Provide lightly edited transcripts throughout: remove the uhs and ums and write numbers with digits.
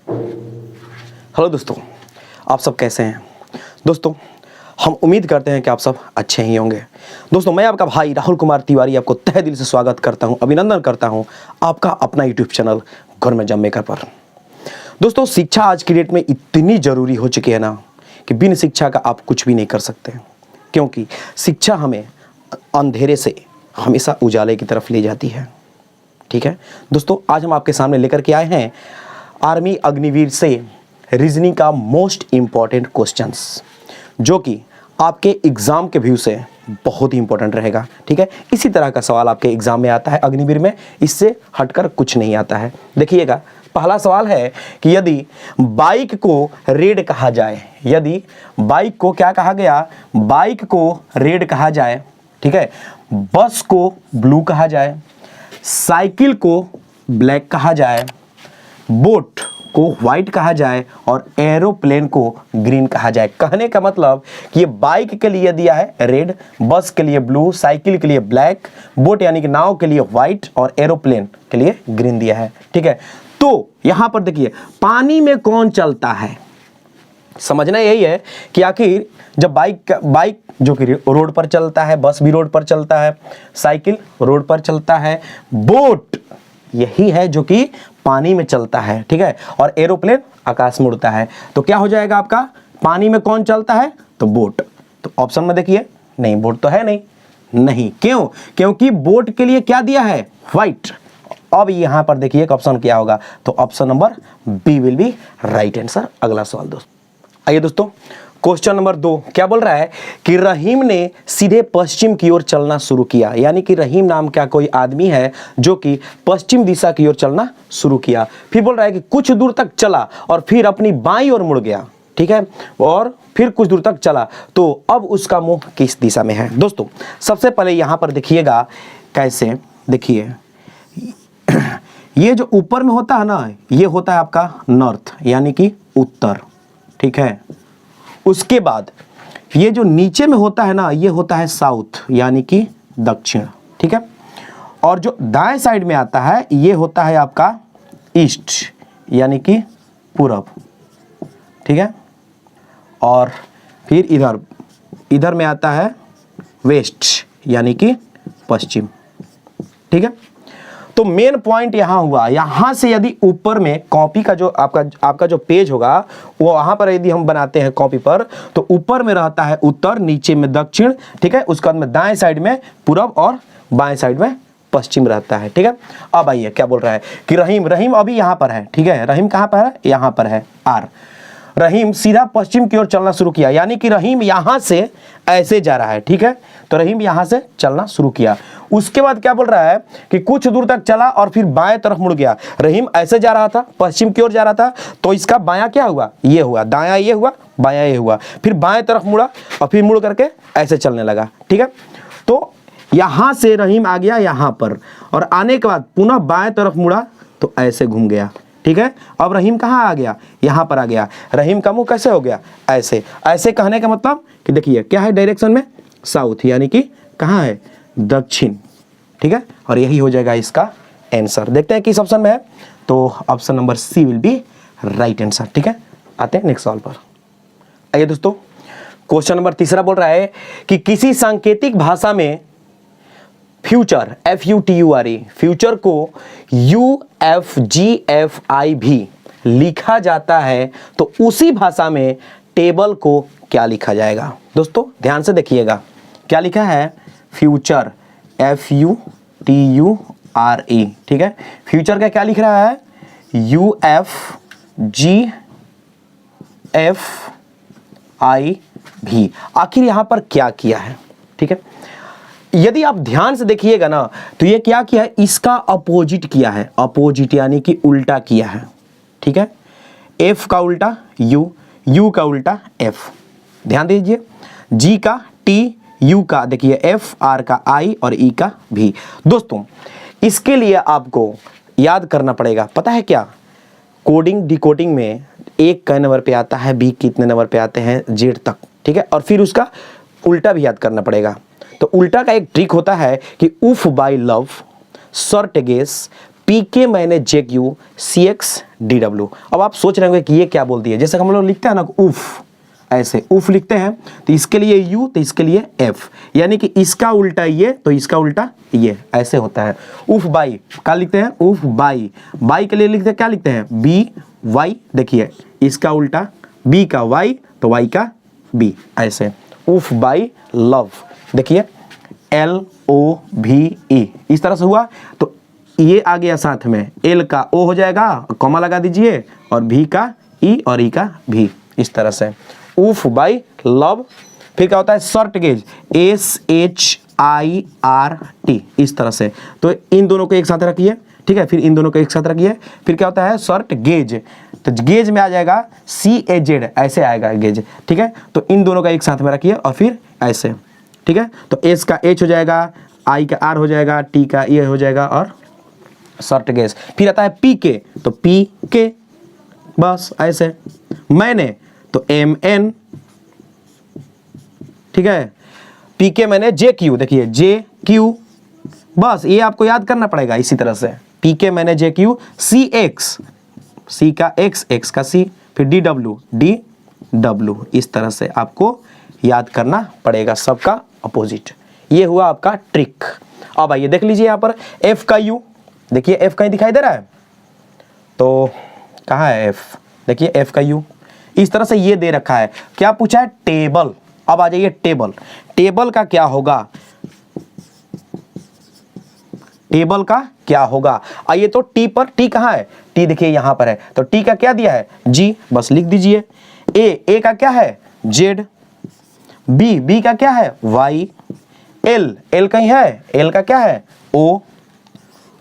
Hello दोस्तों, आप सब कैसे हैं? दोस्तों, हम उम्मीद करते हैं कि आप सब अच्छे ही होंगे। दोस्तों, मैं आपका भाई राहुल कुमार तिवारी आपको तहे दिल से स्वागत करता हूं, अभिनंदन करता हूं आपका अपना YouTube channel government job maker पर। दोस्तों, शिक्षा आज की डेट में इतनी ज़रूरी हो चुकी है ना कि बिन शिक्षा का आप कुछ भी नहीं कर सकते, क्योंकि शिक्षा हमें अंधेरे से हमेशा उजाले की तरफ ले जाती है। ठीक है दोस्तों, आज हम आपके सामने लेकर के आए हैं आर्मी अग्निवीर से रीजनिंग का मोस्ट इम्पॉर्टेंट क्वेश्चंस, जो कि आपके एग्जाम के व्यू से बहुत ही इंपॉर्टेंट रहेगा। ठीक है, इसी तरह का सवाल आपके एग्जाम में आता है अग्निवीर में, इससे हटकर कुछ नहीं आता है। देखिएगा, पहला सवाल है कि यदि बाइक को रेड कहा जाए, यदि बाइक को क्या कहा गया, बाइक को रेड कहा जाए, ठीक है, बस को ब्लू कहा जाए, साइकिल को ब्लैक कहा जाए, बोट को व्हाइट कहा जाए और एरोप्लेन को ग्रीन कहा जाए। कहने का मतलब कि ये बाइक के लिए दिया है रेड, बस के लिए ब्लू, साइकिल के लिए ब्लैक, बोट यानी कि नाव के लिए व्हाइट और एरोप्लेन के लिए ग्रीन दिया है। ठीक है, तो यहां पर देखिए पानी में कौन चलता है, समझना यही है कि आखिर जब बाइक जो कि रोड पर चलता है, बस भी रोड पर चलता है, साइकिल रोड पर चलता है, बोट यही है जो कि पानी में चलता है। ठीक है, और एरोप्लेन आकाश में उड़ता है। तो क्या हो जाएगा आपका, पानी में कौन चलता है, तो बोट। तो ऑप्शन में देखिए, नहीं बोट तो है नहीं, क्यों, क्योंकि बोट के लिए क्या दिया है, व्हाइट। अब यहां पर देखिए ऑप्शन क्या होगा, तो option number B will be right answer. अगला सवाल दोस्तों, आइए दोस्तों, क्वेश्चन नंबर 2 क्या बोल रहा है कि रहीम ने सीधे पश्चिम की ओर चलना शुरू किया। यानी कि रहीम नाम का कोई आदमी है जो कि पश्चिम दिशा की ओर चलना शुरू किया। फिर बोल रहा है कि कुछ दूर तक चला और फिर अपनी बाईं ओर मुड़ गया। ठीक है, और फिर कुछ दूर तक चला, तो अब उसका मुंह किस दिशा में है। दोस्तों, सबसे पहले यहां पर देखिएगा, कैसे देखिए, ये जो ऊपर में होता है ना, ये होता है आपका नॉर्थ यानी कि उत्तर। ठीक है, उसके बाद ये जो नीचे में होता है ना, ये होता है साउथ यानी कि दक्षिण। ठीक है, और जो दाएं साइड में आता है ये होता है आपका ईस्ट यानी कि पूरब। ठीक है, और फिर इधर में आता है वेस्ट यानी कि पश्चिम। ठीक है, तो मेन पॉइंट यहां हुआ, यहां से यदि ऊपर में कॉपी का जो आपका जो पेज होगा, वो वहां पर यदि हम बनाते हैं कॉपी पर, तो ऊपर में रहता है उत्तर, नीचे में दक्षिण। ठीक है, उसके बाद में दाएं साइड में पूरब और बाएं साइड में पश्चिम रहता है। ठीक है, अब आइए क्या बोल रहा है कि रहीम अभी यहां पर है। ठीक है, रहीम कहां पर है, यहां पर है आर। रहीम सीधा पश्चिम की ओर चलना शुरू किया, यानी कि रहीम यहां से ऐसे जा रहा है। ठीक है, तो रहीम यहां से चलना शुरू किया। उसके बाद क्या बोल रहा है कि कुछ दूर तक चला और फिर बाएं तरफ मुड़ गया। रहीम ऐसे जा रहा था, पश्चिम की ओर जा रहा था, तो इसका बायां क्या हुआ, ये हुआ, दायां ये हुआ, बायां ये हुआ, फिर बाएं तरफ मुड़ा और फिर मुड़ करके ऐसे चलने लगा। ठीक है, तो यहां से रहीम आ गया यहां पर, और आने के बाद पुनः बाएं तरफ मुड़ा तो ऐसे घूम गया। ठीक है, अब रहीम कहाँ आ गया, यहां पर आ गया। रहीम का मुंह कैसे हो गया, ऐसे। ऐसे कहने का मतलब कि देखिए क्या है डायरेक्शन में, साउथ यानी कि कहाँ है, दक्षिण। ठीक है, और यही हो जाएगा इसका आंसर। देखते हैं किस ऑप्शन में है, तो option number C will be right answer. ठीक है, आते हैं नेक्स्ट सवाल पर। आइए दोस्तों, क्वेश्चन नंबर 3 बोल रहा है कि किसी सांकेतिक भाषा में फ्यूचर FUTURE, फ्यूचर को UFGFI भी लिखा जाता है, तो उसी भाषा में टेबल को क्या लिखा जाएगा। दोस्तों ध्यान से देखिएगा, क्या लिखा है, फ्यूचर FUTURE। ठीक है, फ्यूचर का क्या लिख रहा है, UFGFI भी। आखिर यहां पर क्या किया है। ठीक है, यदि आप ध्यान से देखिएगा ना, तो ये क्या किया है, इसका अपोजिट किया है, अपोजिट यानी कि उल्टा किया है। ठीक है, F का उल्टा U का उल्टा F। ध्यान दीजिए, G का T, U का देखिए F, R का I और E का V। दोस्तों इसके लिए आपको याद करना पड़ेगा, पता है क्या, कोडिंग डिकोडिंग में एक क नंबर पे आता है, बी कितने नंबर पे आते हैं, जेड तक। ठीक है, और फिर उसका उल्टा भी याद करना पड़ेगा। तो उल्टा का एक ट्रिक होता है कि उफ बाय लव, सर्ट गेस, पी के मैंने J Q C X D W. अब आप सोच रहे होंगे कि ये क्या बोल दिया, जैसे हम लोग लिखते हैं ना उफ, ऐसे उफ लिखते हैं, तो इसके लिए यू तो इसके लिए एफ, यानी कि इसका उल्टा ये तो इसका उल्टा ये, ऐसे होता है। उफ बाई क्या लिखते हैं, उफ बाई, बाई के लिए लिखते हैं क्या लिखते हैं, बी वाई, देखिए इसका उल्टा बी का वाई तो वाई का बी, ऐसे उफ बाई लव, देखिए एल ओ भी ई, इस तरह से हुआ। तो ये आ गया साथ में, एल का ओ हो जाएगा, कॉमा लगा दीजिए, और भी का ई और ई का भी, इस तरह से उफ बाई लव। फिर क्या होता है, short gauge, S H I R T, इस तरह से। तो इन दोनों को एक साथ रखिए, ठीक है, फिर इन दोनों को एक साथ रखिए। फिर क्या होता है, शॉर्ट गेज, तो गेज में आ जाएगा सी ए जेड, ऐसे आएगा गेज, ठीक है। तो इन दोनों का एक साथ में रखिए और फिर ऐसे, ठीक है। तो एस का एच हो जाएगा, आई का आर हो जाएगा, टी का ए हो जाएगा, और शॉर्ट गेज। फिर आता है पी के, तो पी के, बस ऐसे। मैंने तो एम एन, ठीक है। पी के मैंने जे क्यू, देखिए जे क्यू, बस ये आपको याद करना पड़ेगा इसी तरह से। पी के मैंने जे क्यू सी एक्स, सी का एक्स, एक्स का सी, फिर डी डब्ल्यू, डी डब्ल्यू, इस तरह से आपको याद करना पड़ेगा, सबका अपोजिट। ये हुआ आपका ट्रिक। अब आइए देख लीजिए यहाँ पर एफ का यू, देखिए एफ कहीं दिखाई दे रहा है, तो कहाँ है एफ, देखिए एफ का यू, इस तरह से ये दे रखा है। क्या पूछा है, टेबल। अब आ जाइए टेबल, टेबल का क्या होगा, टेबल का क्या होगा। आइए तो टी पर, टी कहाँ है, टी देखिए यहां पर है, तो टी का क्या दिया है, जी, बस लिख दीजिए। ए का क्या है, जेड, बी का क्या है, वाई, एल कहीं है, एल का क्या है, ओ,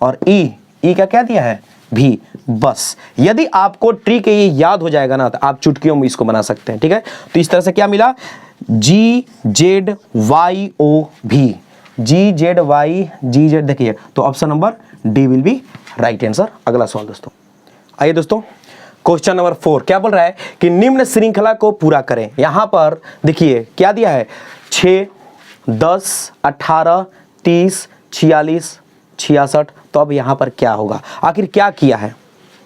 और ई का क्या दिया है, भी। बस यदि आपको ट्रिक ये याद हो जाएगा ना, तो आप चुटकियों में इसको बना सकते हैं, ठीक है। तो इस तरह से क्या मिला, जी जेड वाई ओ भी, जी जेड वाई जी जेड, देखिए तो option number D will be right answer. अगला सवाल दोस्तों, आइए दोस्तों क्वेश्चन नंबर 4 क्या बोल रहा है कि निम्न श्रृंखला को पूरा करें। यहां पर देखिए क्या दिया है, 6 10 18 30 46 66। तो अब यहां पर क्या होगा, आखिर क्या किया है,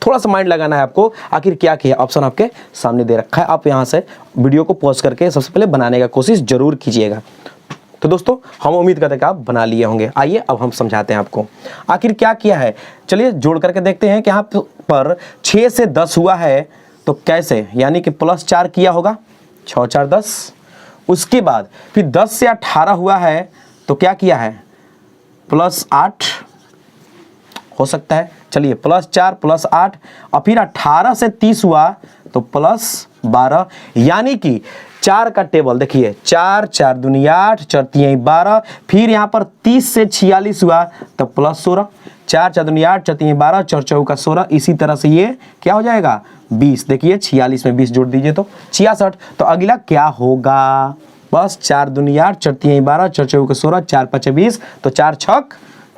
थोड़ा सा माइंड लगाना है आपको, आखिर क्या किया। ऑप्शन आपके सामने दे रखा है, आप यहां से वीडियो को पॉज करके सबसे पहले बनाने का कोशिश जरूर कीजिएगा। तो दोस्तों हम उम्मीद करते हैं कि आप बना लिए होंगे। आइए अब हम समझाते हैं आपको आखिर क्या किया है। चलिए जोड़ करके देखते हैं कि यहाँ पर 6 से 10 हुआ है तो कैसे, यानी कि +4 किया होगा, 6 4 10। उसके बाद फिर 10 से 18 हुआ है तो क्या किया है, +8 हो सकता है। चलिए +4 +8, और फिर 18 से 30 हुआ तो +12, यानी कि 4 का टेबल देखिए, 4 4 दूनी 8 4 3 12। फिर यहाँ पर 30 से 46 हुआ तो +16, 4 4 दूनी 8 4 3 12 4 4 का 16। इसी तरह से ये क्या हो जाएगा, 20। देखिए 46 में 20 जोड़ दीजिए तो 66। तो अगला क्या होगा, बस 4 दूनी 8 4 3 12 4 4 का 16 4 5 20, तो 4 6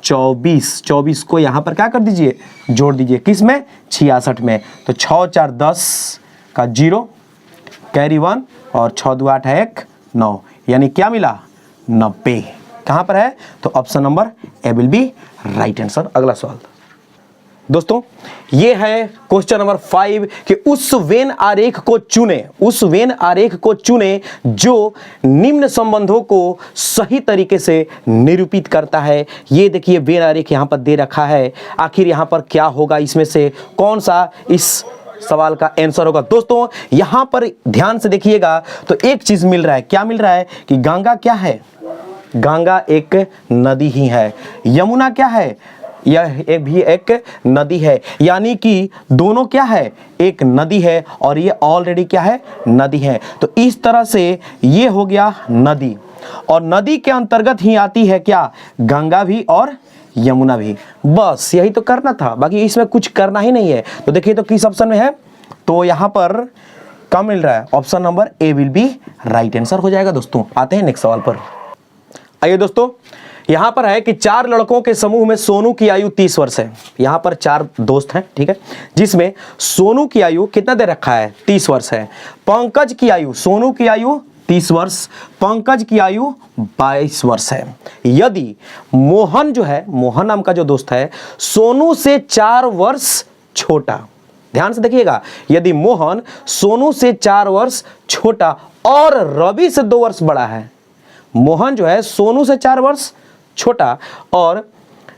24। 24 को यहाँ पर क्या कर दीजिए, जोड़ दीजिए, किस में, 66 में। तो 6 4 10 का 0 कैरी 1, और 6 2 8 है 1 9, यानी क्या मिला, 90। कहाँ पर है, तो option number A will be right answer. अगला सवाल दोस्तों, ये है क्वेश्चन नंबर 5 कि उस वेन आरेख को चुने, उस वेन आरेख को चुने जो निम्न संबंधों को सही तरीके से निरूपित करता है। ये देखिए वेन आरेख यहाँ पर दे रखा है, आखिर यहाँ पर क्या होगा, इसमें से कौन सा इस सवाल का आंसर होगा। दोस्तों यहां पर ध्यान से देखिएगा तो एक चीज मिल रहा है, क्या मिल रहा है कि गंगा क्या है, गंगा एक नदी ही है, यमुना क्या है, यह भी एक नदी है, यानी कि दोनों क्या है, एक नदी है, और ये ऑलरेडी क्या है, नदी है। तो इस तरह से ये हो गया नदी, और नदी के अंतर्गत ही आती है क्या, गंगा भी और यमुना भी। बस यही तो करना था, बाकी इसमें कुछ करना ही नहीं है। तो देखिए तो किस ऑप्शन में है, तो यहां पर क्या मिल रहा है, option number A will be right answer हो जाएगा। दोस्तों आते हैं नेक्स्ट सवाल पर। आइए दोस्तों, यहां पर है कि 4 लड़कों के समूह में सोनू की आयु 30 वर्ष है। यहां पर 4 दोस्त हैं, ठीक है, जिसमें सोनू की आयु कितना दे रखा है, 30 वर्ष है। पंकज की आयु, सोनू की आयु 30 वर्ष, पंकज की आयु 22 वर्ष है। यदि मोहन जो है, मोहन नाम का जो दोस्त है, सोनू से 4 वर्ष छोटा, ध्यान से देखिएगा, यदि मोहन सोनू से 4 वर्ष छोटा और रवि से 2 वर्ष बड़ा है, मोहन जो है सोनू से 4 वर्ष छोटा और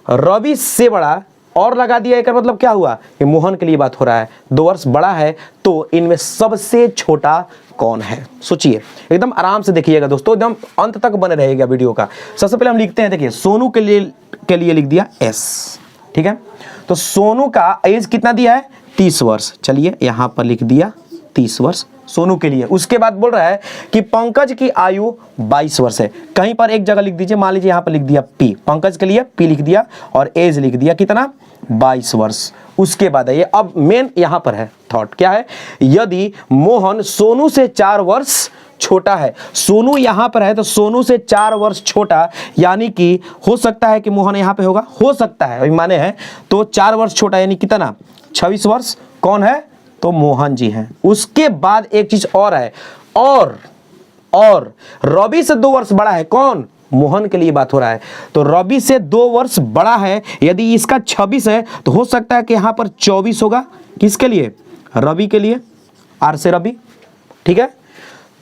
रवि से बड़ा, और लगा दिया, एक मतलब क्या हुआ कि मोहन के लिए बात हो रहा है, 2 वर्ष बड़ा है, तो इनमें सबसे छोटा कौन है? सोचिए, एकदम आराम से देखिएगा दोस्तों, एकदम अंत तक बने रहेगा वीडियो का। सबसे पहले हम लिखते हैं, देखिए सोनू के लिए लिख दिया S, ठीक है। तो सोनू का एज कितना दिया है? 30 वर्ष, चलिए यहां पर लिख दिया 30 वर्ष सोनू के लिए। उसके बाद बोल रहा है कि पंकज की आयु 22 वर्ष है। कहीं पर एक जगह लिख दीजिए, मान लीजिए यहां पर लिख दिया P, पंकज के लिए P लिख दिया और एज लिख दिया कितना? 22 वर्ष। उसके बाद है ये, अब मेन यहां पर है थॉट, क्या है? यदि मोहन सोनू से 4 वर्ष छोटा है, सोनू यहां पर है तो सोनू से 4 वर्ष छोटा, यानी कि हो सकता है कि मोहन यहां पे होगा, हो सकता है, अभी माने हैं, तो 4 वर्ष छोटा यानी कितना? 26 वर्ष। कौन है? तो मोहन जी हैं। उसके बाद एक चीज और है, और रवि से 2 वर्ष बड़ा है, कौन? मोहन के लिए बात हो रहा है, तो रवि से 2 वर्ष बड़ा है, यदि इसका 26 है तो हो सकता है कि यहां पर 24 होगा। किसके लिए? रवि के लिए, आर से रवि, ठीक है।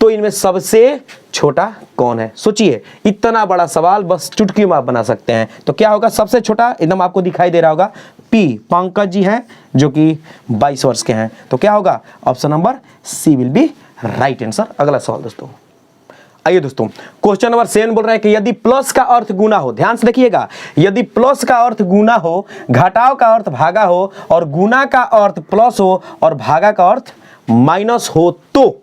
तो इनमें सबसे छोटा कौन है? सोचिए, इतना बड़ा सवाल बस चुटकी में आप बना सकते हैं। तो क्या होगा सबसे छोटा? एकदम आपको दिखाई दे रहा होगा P, पंकज जी हैं जो कि 22 वर्ष के हैं। तो क्या होगा? Option number C will be right answer. अगला सवाल दोस्तों, आइए दोस्तों, क्वेश्चन नंबर 7 बोल रहा है कि यदि प्लस का अर्थ गुना हो, ध्यान से देखिएगा, यदि प्लस का अर्थ गुना हो, घटाव का अर्थ भागा हो और गुना का अर्थ प्लस हो और भागा का अर्थ माइनस हो, तो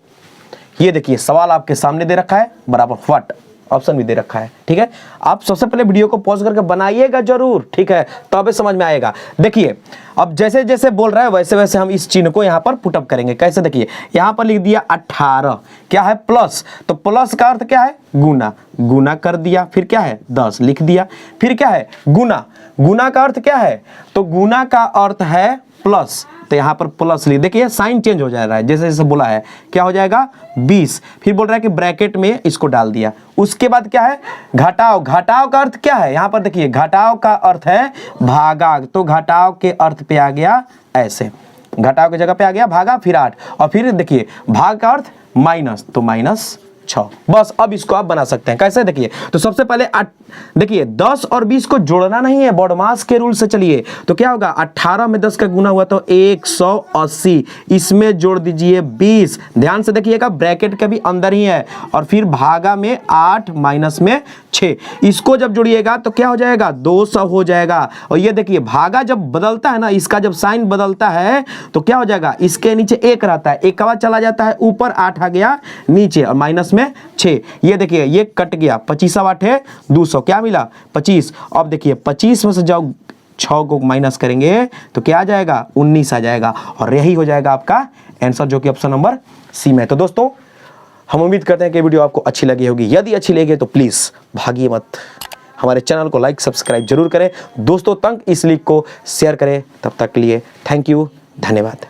ये देखिए सवाल आपके सामने दे रखा है, बराबर व्हाट, ऑप्शन भी दे रखा है, ठीक है। आप सबसे पहले वीडियो को पॉज करके बनाइएगा जरूर, ठीक है, तब समझ में आएगा। देखिए अब जैसे जैसे बोल रहा है वैसे वैसे हम इस चिन्ह को यहाँ पर पुटअप करेंगे। कैसे? देखिए यहाँ पर लिख दिया 18, क्या है? प्लस, तो प्लस का अर्थ क्या है? गुना, गुना कर दिया, फिर क्या है? 10 लिख दिया, फिर क्या है? गुना, गुना का अर्थ क्या है? तो गुना का अर्थ है प्लस, तो यहाँ पर प्लस लिख, देखिए साइन चेंज हो जा रहा है जैसे जैसे बोला है, क्या हो जाएगा? 20, फिर बोल रहा है कि ब्रैकेट में इसको डाल दिया। उसके बाद क्या है? घटाव, घटाव का अर्थ क्या है? यहाँ पर देखिए घटाव का अर्थ है भागा, तो घटाव के अर्थ पे आ गया ऐसे, घटाव की जगह पे आ गया भागा, फिर 8, और फिर देखिए भाग का अर्थ माइनस, तो -6। बस अब इसको आप बना सकते हैं। कैसे? देखिए, तो सबसे पहले देखिए 10 और 20 को जोड़ना नहीं है, बॉडमास के रूल से चलिए। तो क्या होगा? 18 में 10 का गुना हुआ तो 180, इसमें जोड़ दीजिए 20, ध्यान से देखिएगा ब्रैकेट के भी अंदर ही है, और फिर भागा में 8 माइनस में 6, इसको जब जोड़िएगा तो क्या हो जाएगा? 200 हो जाएगा। और ये देखिए भागा जब बदलता है ना, इसका जब साइन बदलता है तो क्या हो जाएगा? इसके नीचे 1 रहता है, 1 चला जाता है ऊपर, 8 आ गया नीचे, और माइनस में 6, ये देखिए ये कट गया, 25 8 है 200, क्या मिला? 25। अब देखिए 25 में से जब 6 को माइनस करेंगे तो क्या आ जाएगा? 19 आ जाएगा, और यही हो जाएगा आपका आंसर, जो कि ऑप्शन नंबर C में है। तो दोस्तों हम उम्मीद करते हैं कि वीडियो आपको अच्छी लगी होगी। यदि अच्छी लगी तो प्लीज़ भागिए मत, हमारे चैनल को लाइक सब्सक्राइब जरूर करें, दोस्तों तक इस लिंक को शेयर करें। तब तक के लिए थैंक यू, धन्यवाद।